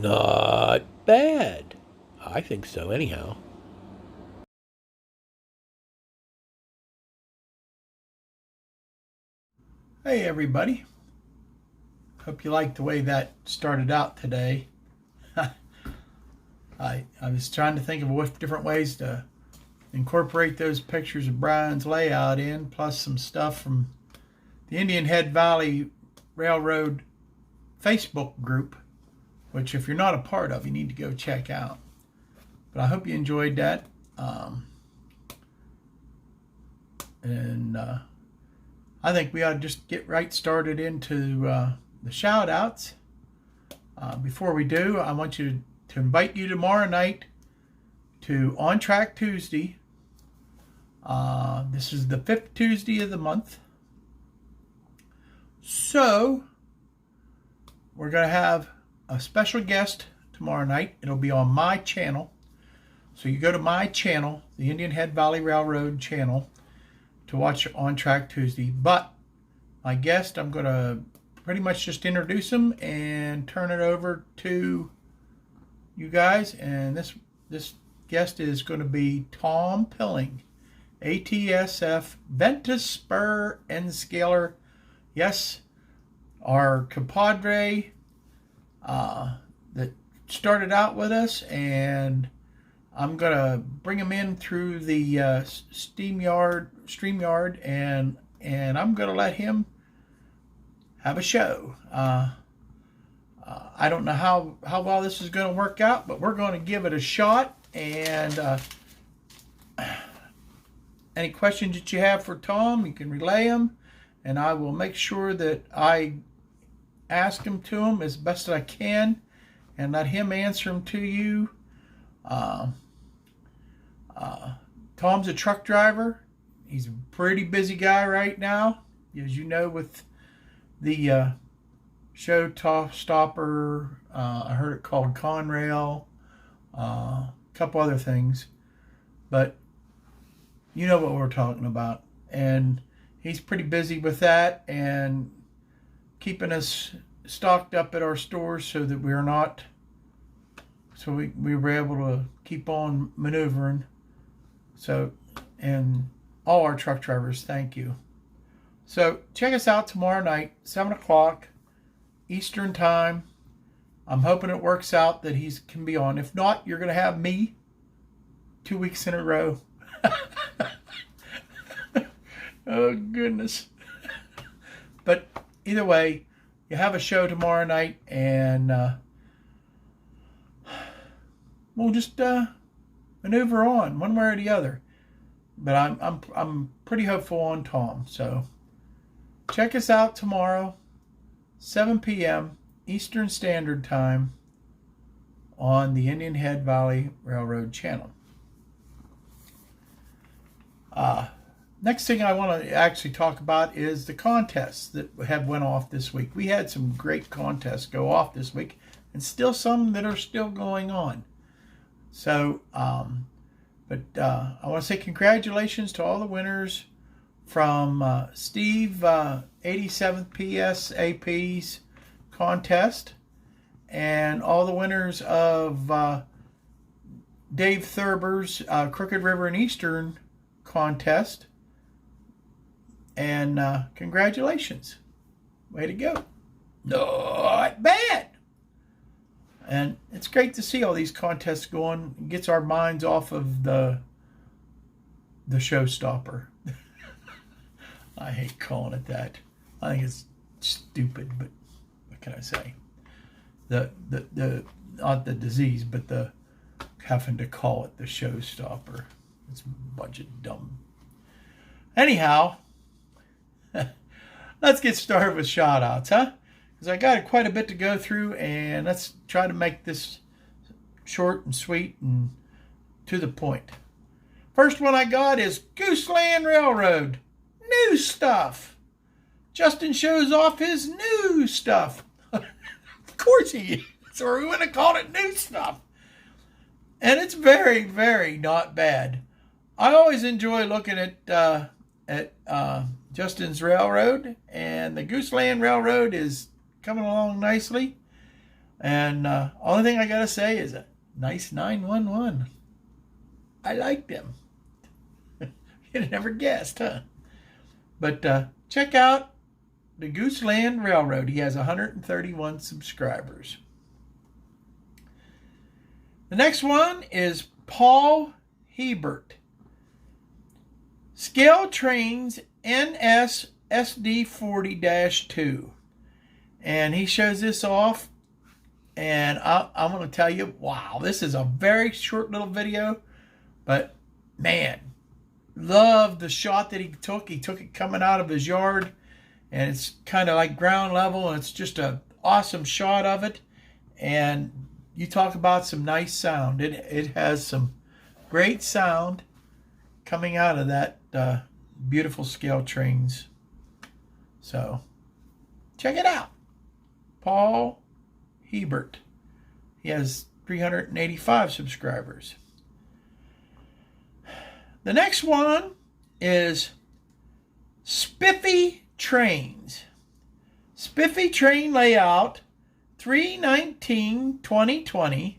Not bad. I think so, anyhow. Hey everybody. Hope you liked the way that started out today. I was trying to think of different ways to incorporate those pictures of Brian's layout in, plus some stuff from the Indian Head Valley Railroad Facebook group, which if you're not a part of, you need to go check out. But I hope you enjoyed that. I think we ought to just get right started into the shout outs. Before we do, I want to invite you tomorrow night to On Track Tuesday. This is the 5th Tuesday of the month. So we're going to have a special guest tomorrow night. It'll be on my channel. So you go to my channel, the Indian Head Valley Railroad channel, to watch On Track Tuesday. But my guest, I'm going to pretty much just introduce him and turn it over to you guys. And this guest is going to be Tom Pilling, ATSF, VENTA, SPUR, and Scaler. Yes, our compadre that started out with us, and I'm going to bring him in through the StreamYard, and I'm going to let him have a show. I don't know how well this is going to work out, but we're going to give it a shot. And any questions that you have for Tom, you can relay them, and I will make sure that I ask him to him as best I can and let him answer them to you. Tom's a truck driver. He's a pretty busy guy right now, as you know, with the showstopper. I heard it called Conrail, a couple other things, but you know what we're talking about. And he's pretty busy with that and keeping us stocked up at our stores so that we were able to keep on maneuvering. So, and all our truck drivers, thank you. So check us out tomorrow night, 7 o'clock Eastern time. I'm hoping it works out that he can be on. If not, you're going to have me 2 weeks in a row. Oh, goodness. But either way, you have a show tomorrow night, and we'll just maneuver on one way or the other. But I'm pretty hopeful on Tom. So check us out tomorrow, 7 p.m. Eastern Standard Time on the Indian Head Valley Railroad channel. Next thing I want to actually talk about is the contests that have went off this week. We had some great contests go off this week, and still some that are still going on. So, I want to say congratulations to all the winners from Steve 87th PSAP's contest, and all the winners of Dave Thurber's Crooked River and Eastern contest. And congratulations. Way to go. Not bad. And it's great to see all these contests going. It gets our minds off of the showstopper. I hate calling it that. I think it's stupid, but what can I say? The not the disease, but the having to call it the showstopper. It's a bunch of dumb. Anyhow, let's get started with shout outs, huh? Because I got quite a bit to go through, and let's try to make this short and sweet and to the point. First one I got is Slang Railroad. New stuff. Justin shows off his new stuff. Of course he is, or we wouldn't have called it new stuff. And it's very, very not bad. I always enjoy looking at Justin's railroad, and the Gooseland Railroad is coming along nicely. And only thing I got to say is a nice 911. I like them. You'd never guessed, huh? But check out the Slang Railroad. He has 131 subscribers. The next one is Paul Hebert. Scale Trains NS SD40-2. And he shows this off. And I'm going to tell you, wow, this is a very short little video. But, man, love the shot that he took. He took it coming out of his yard. And it's kind of like ground level. And it's just an awesome shot of it. And you talk about some nice sound. It has some great sound coming out of that beautiful Scale Trains. So, check it out. Paul Hebert. He has 385 subscribers. The next one is Spiffy Trains. Spiffy Train Layout 3/19/2020.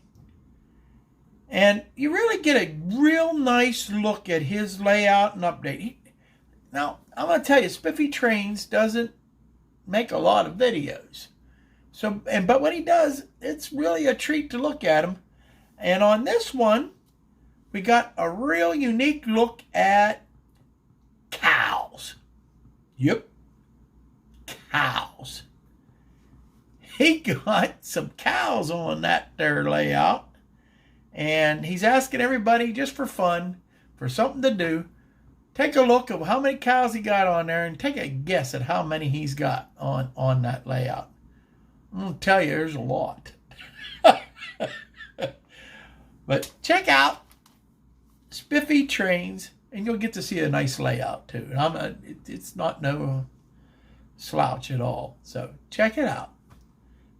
And you really get a real nice look at his layout and update. Now, I'm going to tell you, Spiffy Trains doesn't make a lot of videos. But when he does, it's really a treat to look at him. And on this one, we got a real unique look at cows. Yep, cows. He got some cows on that there layout. And he's asking everybody, just for fun, for something to do, take a look at how many cows he got on there and take a guess at how many he's got on that layout. I'm going to tell you, there's a lot. But check out Spiffy Trains, and you'll get to see a nice layout too. It's not no slouch at all. So check it out.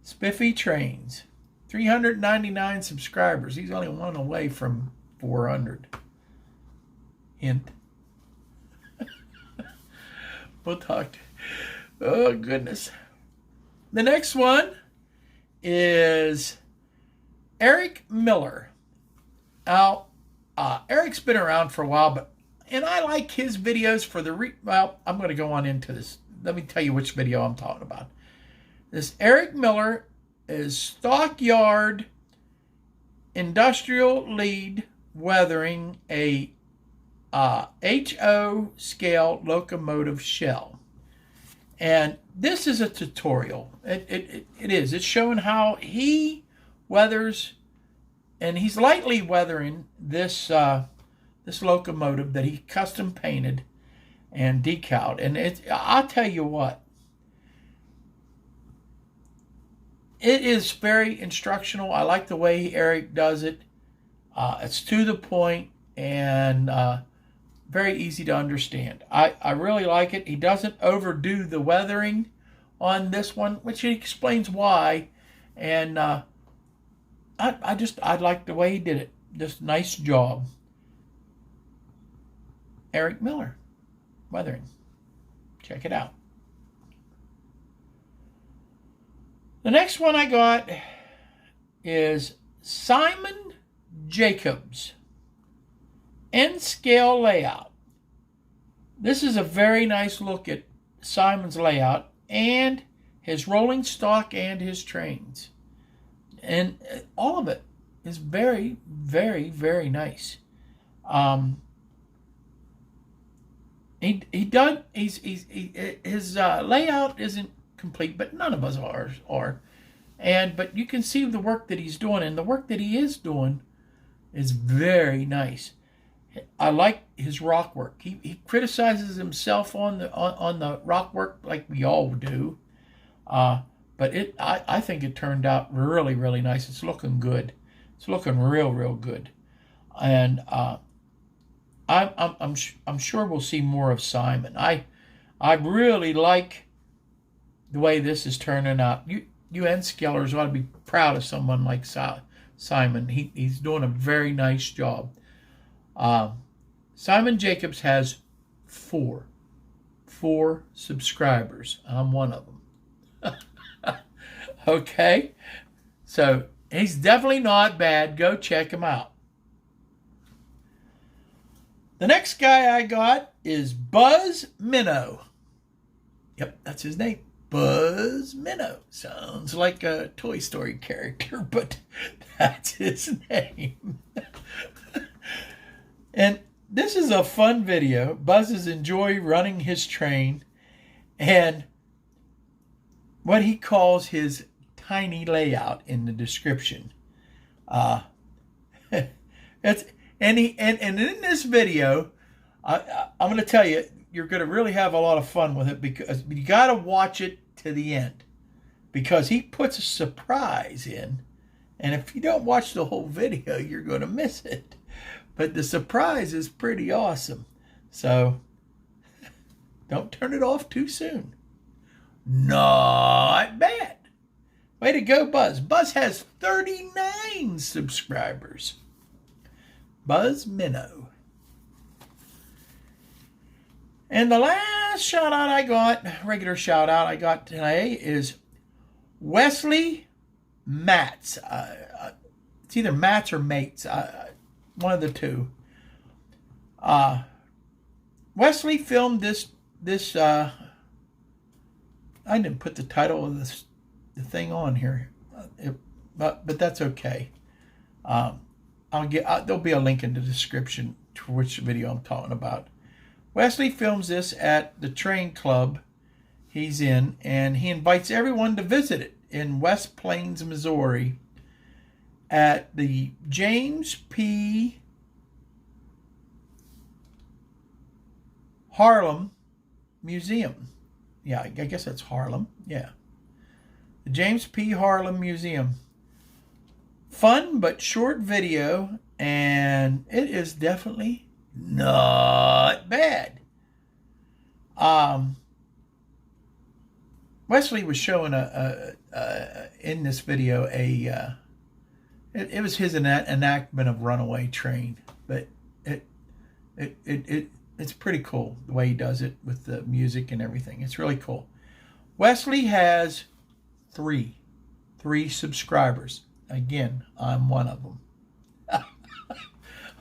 Spiffy Trains. 399 subscribers. He's only one away from 400. Hint. We'll talk to. Oh, goodness. The next one is Eric Miller. Now, Eric's been around for a while, and I like his videos for well, I'm going to go on into this. Let me tell you which video I'm talking about. This Eric Miller is Stockyard Industrial Lead Weathering a HO scale locomotive shell. And this is a tutorial. It is. It's showing how he weathers, and he's lightly weathering this this locomotive that he custom painted and decaled. And I'll tell you what, it is very instructional. I like the way Eric does it. It's to the point and very easy to understand. I really like it. He doesn't overdo the weathering on this one, which he explains why. And I like the way he did it. Just nice job. Eric Miller, weathering. Check it out. The next one I got is Simon Jacobs. N-scale layout. This is a very nice look at Simon's layout and his rolling stock and his trains. And all of it is very, very, very nice. His layout isn't complete, but none of us are. But you can see the work that he's doing, and the work that he is doing is very nice. I like his rock work. He criticizes himself on the rock work like we all do, but I think it turned out really, really nice. It's looking good. It's looking real, real good, and I'm sure we'll see more of Simon. I really like the way this is turning out. You N-scalers ought to be proud of someone like Simon. He's doing a very nice job. Simon Jacobs has four subscribers. I'm one of them. Okay, So he's definitely not bad. Go check him out. The next guy I got is Buzz Minnow. Yep, that's his name. Buzz Minnow. Sounds like a Toy Story character, but that's his name. And this is a fun video. Buzzes enjoy running his train and what he calls his tiny layout in the description. And in this video, I'm going to tell you, you're going to really have a lot of fun with it because you got to watch it to the end because he puts a surprise in. And if you don't watch the whole video, you're going to miss it. But the surprise is pretty awesome. So don't turn it off too soon. Not bad. Way to go, Buzz. Buzz has 39 subscribers. Buzz Minnow. And the last shout out I got, regular shout out I got today is Wesley Matz. It's either Matz or Mates. One of the two. Wesley filmed this. I didn't put the title of the thing on here, but that's okay. There'll be a link in the description to which video I'm talking about. Wesley films this at the train club he's in, and he invites everyone to visit it in West Plains, Missouri, at the James P. Harlem Museum. Yeah, I guess that's Harlem. Yeah. The James P. Harlem Museum. Fun but short video, and it is definitely not bad. Wesley was showing in this video it was his enactment of Runaway Train, but it's pretty cool the way he does it with the music and everything. It's really cool. Wesley has three subscribers. Again, I'm one of them.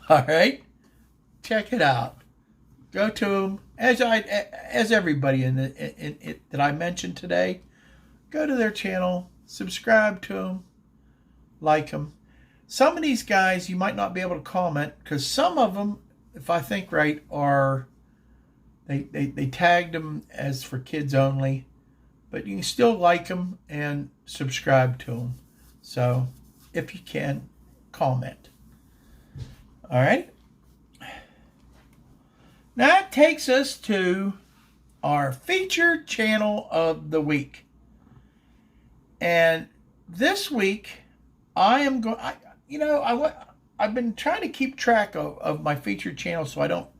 All right, check it out. Go to him as everybody in that I mentioned today. Go to their channel, subscribe to them, like them. Some of these guys you might not be able to comment because some of them, if I think right, are they tagged them as for kids only, but you can still like them and subscribe to them. So if you can, comment. All right. That takes us to our featured channel of the week. And this week, I've been trying to keep track of my featured channel, so I don't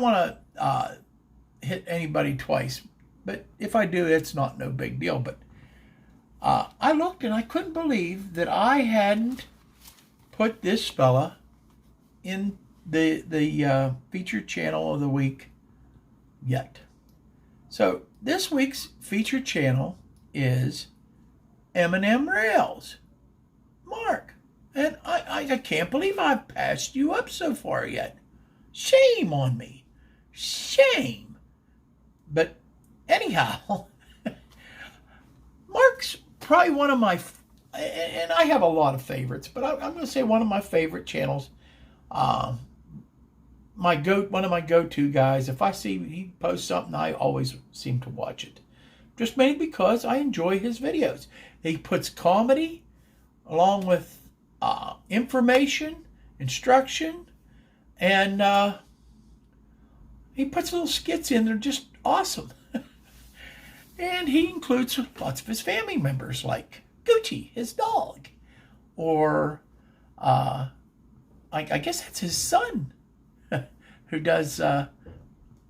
want to hit anybody twice. But if I do, it's not no big deal. But I looked and I couldn't believe that I hadn't put this fella in the featured channel of the week yet. So this week's featured channel is Eminem Rails. Mark, and I can't believe I've passed you up so far yet. Shame on me. Shame. But anyhow, Mark's probably one of my, and I have a lot of favorites, but I'm going to say one of my favorite channels. One of my go-to guys. If I see he posts something, I always seem to watch it. Just mainly because I enjoy his videos. He puts comedy along with information, instruction, and he puts little skits in. They're just awesome. And he includes lots of his family members, like Gucci, his dog, or I guess that's his son, who does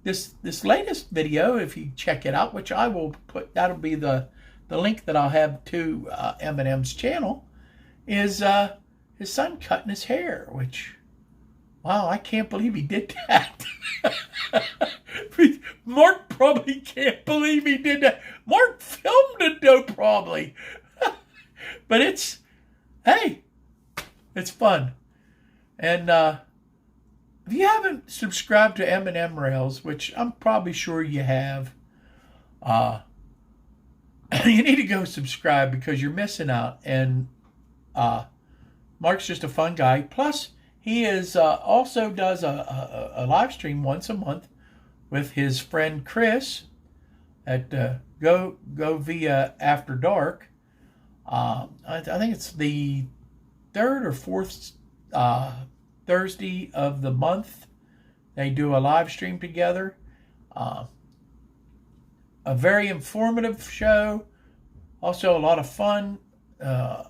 this latest video. If you check it out, which I will put, that'll be the link that I'll have to Eminem's channel, is his son cutting his hair, which, wow, I can't believe he did that. Mark probably can't believe he did that. Mark filmed it though, probably. But it's hey, it's fun. And if you haven't subscribed to Eminem Rails, which I'm probably sure you have, you need to go subscribe because you're missing out. And Mark's just a fun guy. Plus, he is also does a live stream once a month with his friend Chris at Go Via After Dark. I think it's the third or fourth Thursday of the month. They do a live stream together. A very informative show. Also a lot of fun. A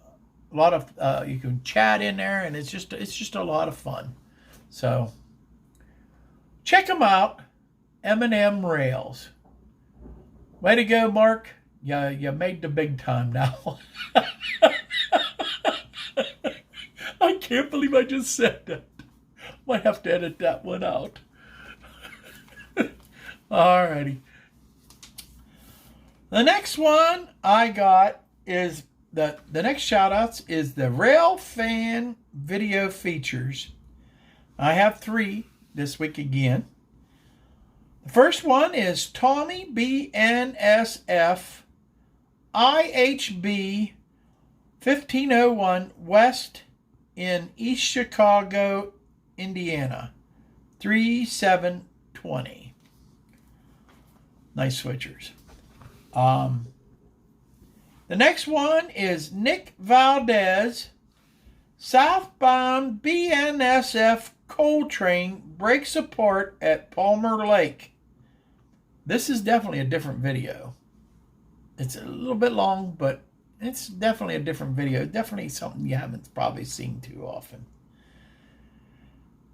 lot of you can chat in there, and it's just a lot of fun. So check them out. Eminem Rails. Way to go, Mark. You made the big time now. I can't believe I just said that. Might have to edit that one out. Alrighty. The next one I got is the next shoutouts is the Railfan Video Features. I have 3 this week again. The first one is Tommy BNSF IHB 1501 West in East Chicago, Indiana, 3720. Nice switchers. The next one is Nick Valdez, southbound BNSF coal train breaks apart at Palmer Lake. This is definitely a different video. It's a little bit long, but it's definitely a different video. Definitely something you haven't probably seen too often.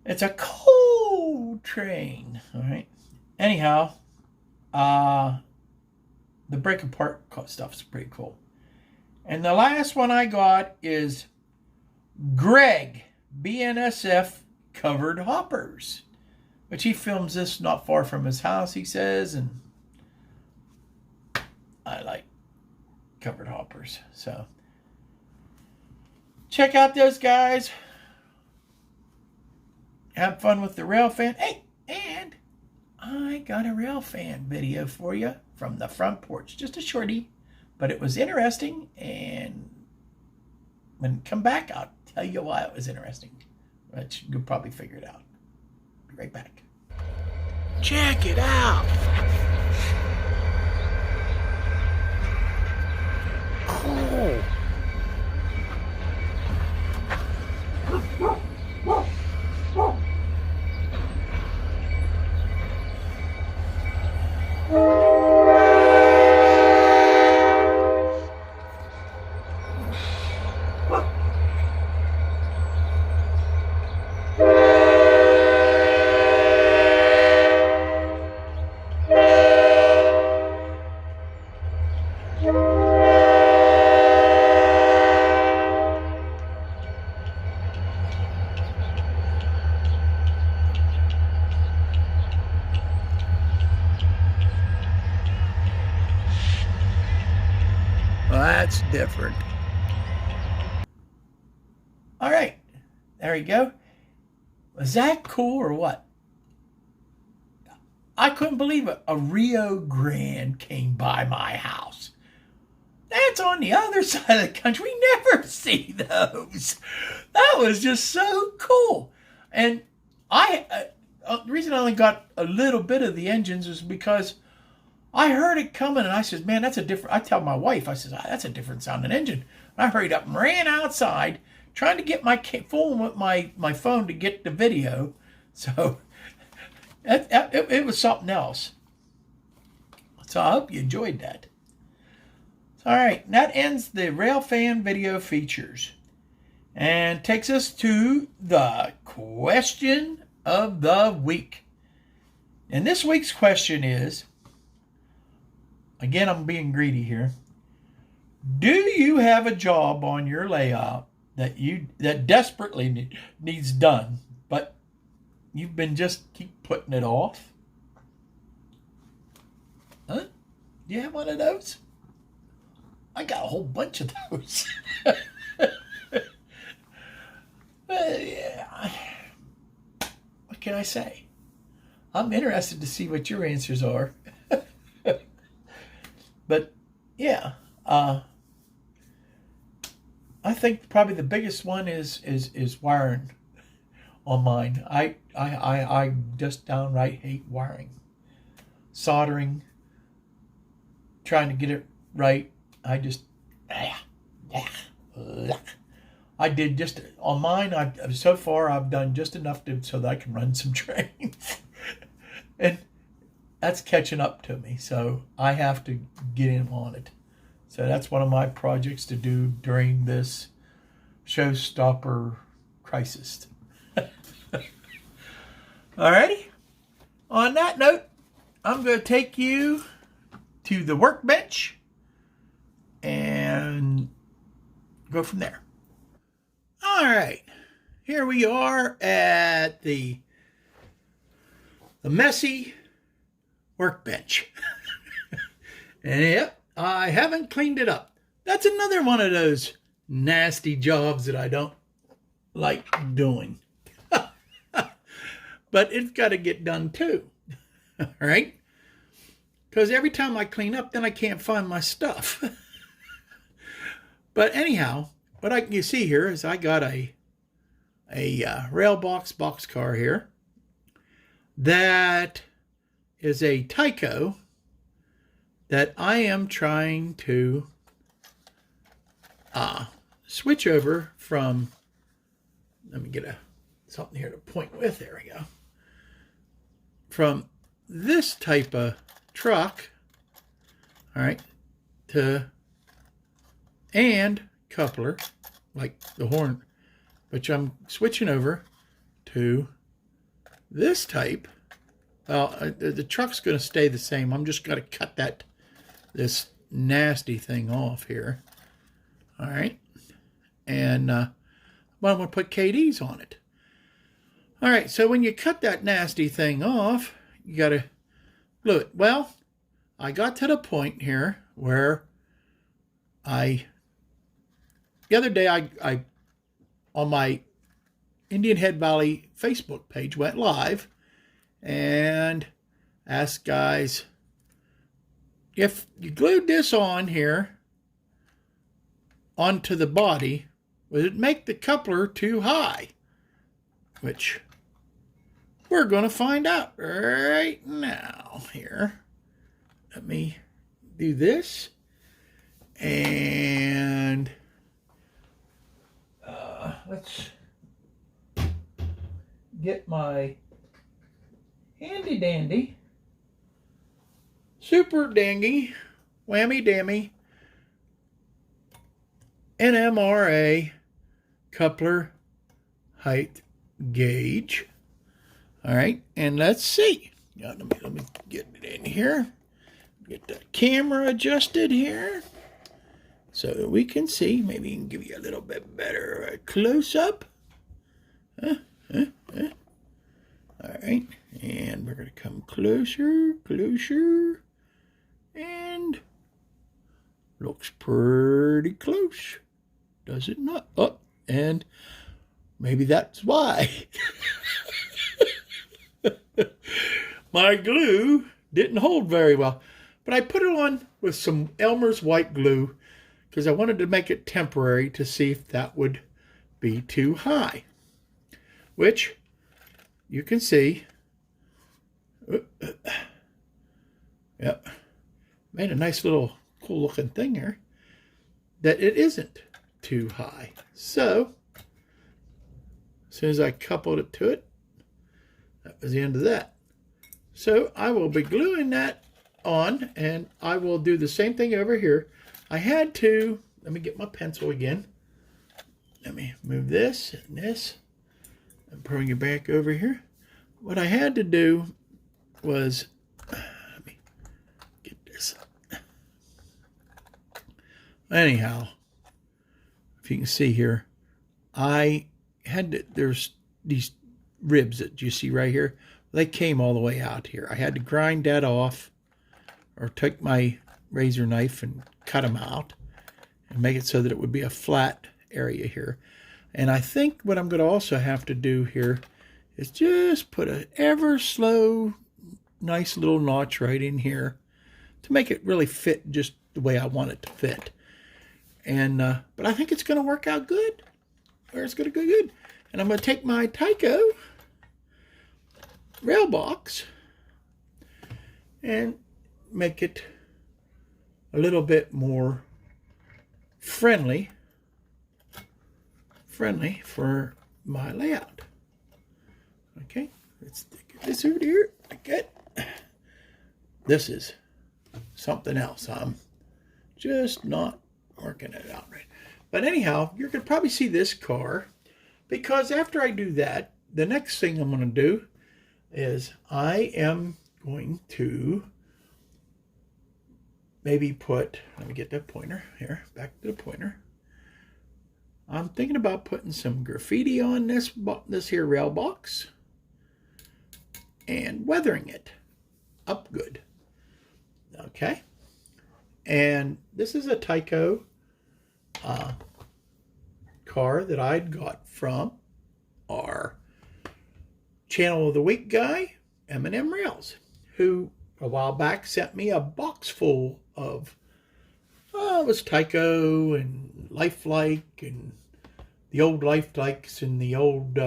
It's a coal train. All right. Anyhow, the break apart stuff is pretty cool. And the last one I got is Greg, BNSF covered hoppers, which he films this not far from his house, he says, and I like covered hoppers. So check out those guys. Have fun with the Railfan. Hey, and I got a Railfan video for you from the front porch. Just a shorty, but it was interesting. And when I come back, I'll tell you why it was interesting. But you'll probably figure it out. Be right back. Check it out. Cool. That's different. All right, there you go. Was that cool or what? I couldn't believe it. A Rio Grande came by my house. That's on the other side of the country. We never see those. That was just so cool. And the reason I only got a little bit of the engines was because I heard it coming, and I said, man, that's a different... I tell my wife, I said, that's a different sounding engine. And I hurried up and ran outside, trying to get my phone with my phone to get the video. So it was something else. So I hope you enjoyed that. All right, that ends the Railfan Video Features and takes us to the question of the week. And this week's question is, again, I'm being greedy here. Do you have a job on your layout that desperately needs done, but you've been just keep putting it off? Huh? Do you have one of those? I got a whole bunch of those. can I say? I'm interested to see what your answers are. But yeah, I think probably the biggest one is wiring on mine. I just downright hate wiring, soldering, trying to get it right. I just I did just on mine. So far I've done just enough so that I can run some trains, and that's catching up to me. So I have to get in on it. So that's one of my projects to do during this showstopper crisis. Alrighty. On that note, I'm going to take you to the workbench and go from there. All right. Here we are at the messy workbench. And yep, I haven't cleaned it up. That's another one of those nasty jobs that I don't like doing. But it's got to get done too. All right? Because every time I clean up, then I can't find my stuff. But anyhow, what you see here is I got a rail boxcar here that is a Tyco that I am trying to switch over from. Let me get something here to point with. There we go. From this type of truck, all right, and coupler, like the horn, which I'm switching over to this type. Well, the truck's going to stay the same. I'm just going to cut this nasty thing off here. All right. And well, I'm going to put KDs on it. All right. So when you cut that nasty thing off, you got to glue it. Well, I got to the point here where the other day I on my Indian Head Valley Facebook page went live and asked guys, if you glued this on here onto the body, would it make the coupler too high? Which we're going to find out right now here. Let me do this. And let's get my handy dandy, super dangy, whammy dammy NMRA coupler height gauge. All right, and let's see. Now, let me get it in here. Get the camera adjusted here so that we can see. Maybe we can give you a little bit better close-up. All right, and we're going to come closer, and looks pretty close. Does it not? Oh, and maybe that's why. My glue didn't hold very well. But I put it on with some Elmer's white glue because I wanted to make it temporary to see if that would be too high. Which you can see. Yep. Made a nice little cool looking thing here. That it isn't too high. So, as soon as I coupled it to it, that was the end of that. So I will be gluing that on, and I will do the same thing over here. I had to, let me get my pencil again. Let me move this and this and bring it back over here. What I had to do was, let me get this. Anyhow, if you can see here, I had to, there's these ribs that you see right here. They came all the way out here. I had to grind that off or take my razor knife and cut them out and make it so that it would be a flat area here. And I think what I'm going to also have to do here is just put a ever slow, nice little notch right in here to make it really fit just the way I want it to fit. And but I think it's going to work out good. Or it's going to go good. And I'm going to take my Tyco rail box and make it a little bit more friendly for my layout. Okay, let's get this over here. Okay, this is something else. I'm just not working it out right. But anyhow, you're going to probably see this car, because after I do that, the next thing I'm going to do is I am going to maybe put, let me get that pointer here, back to the pointer. I'm thinking about putting some graffiti on this here rail box and weathering it up good. Okay. And this is a Tyco car that I'd got from our Channel of the Week guy, Eminem Rails, who a while back sent me a box full of it was Tyco and Lifelike and the old Lifelikes and the old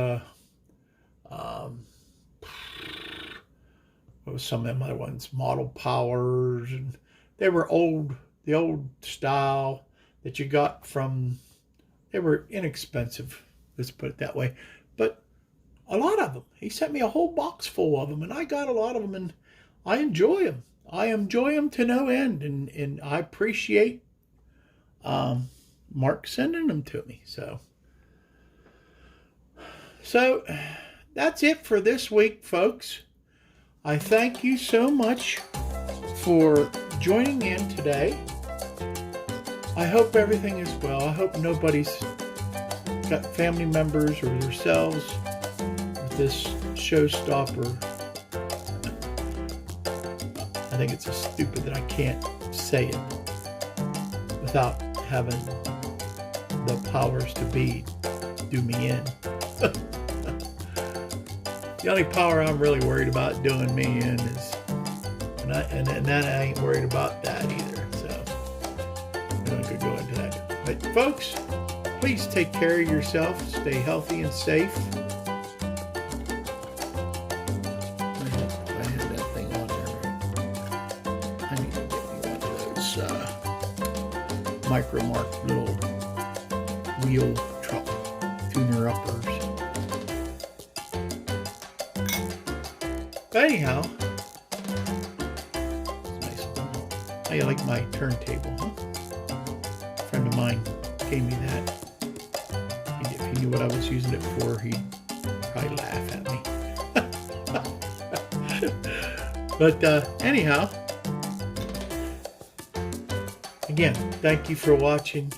what was some of them other ones, Model Powers, and they were the old style that you got from, they were inexpensive, let's put it that way, but a lot of them. He sent me a whole box full of them, and I got a lot of them, and I enjoy them. I enjoy them to no end, and I appreciate Mark sending them to me. So that's it for this week, folks. I thank you so much for joining in today. I hope everything is well. I hope nobody's got family members or themselves with this showstopper. I think it's just stupid that I can't say it without having the powers to be do me in. The only power I'm really worried about doing me in is, and then I ain't worried about that either. So I could go into that. But folks, please take care of yourself. Stay healthy and safe. I had that thing on there. I need to get me one of those Micro Mark little wheel truck tuner uppers. But anyhow, nice. How you like my turntable, huh? A friend of mine gave me that. If he knew what I was using it for, he'd probably laugh at me. But anyhow, again, thank you for watching.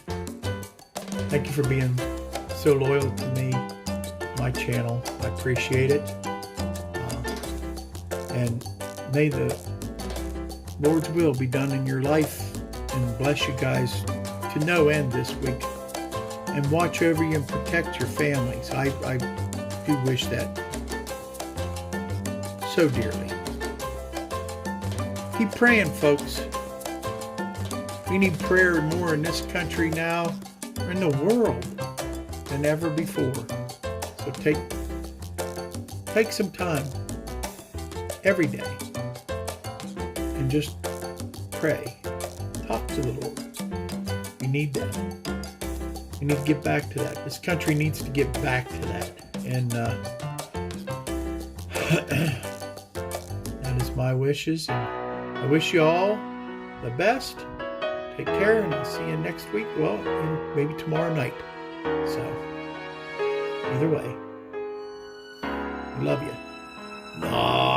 Thank you for being so loyal to me, my channel. I appreciate it. And may the Lord's will be done in your life, and bless you guys to no end this week. And watch over you and protect your families. I do wish that so dearly. Keep praying, folks. We need prayer more in this country now, or in the world, than ever before. So take some time every day and just pray. Talk to the Lord. We need that. We need to get back to that. This country needs to get back to that. And that is my wishes. And I wish you all the best. Take care, and I'll see you next week. Well, and maybe tomorrow night. So, either way, I love you. No.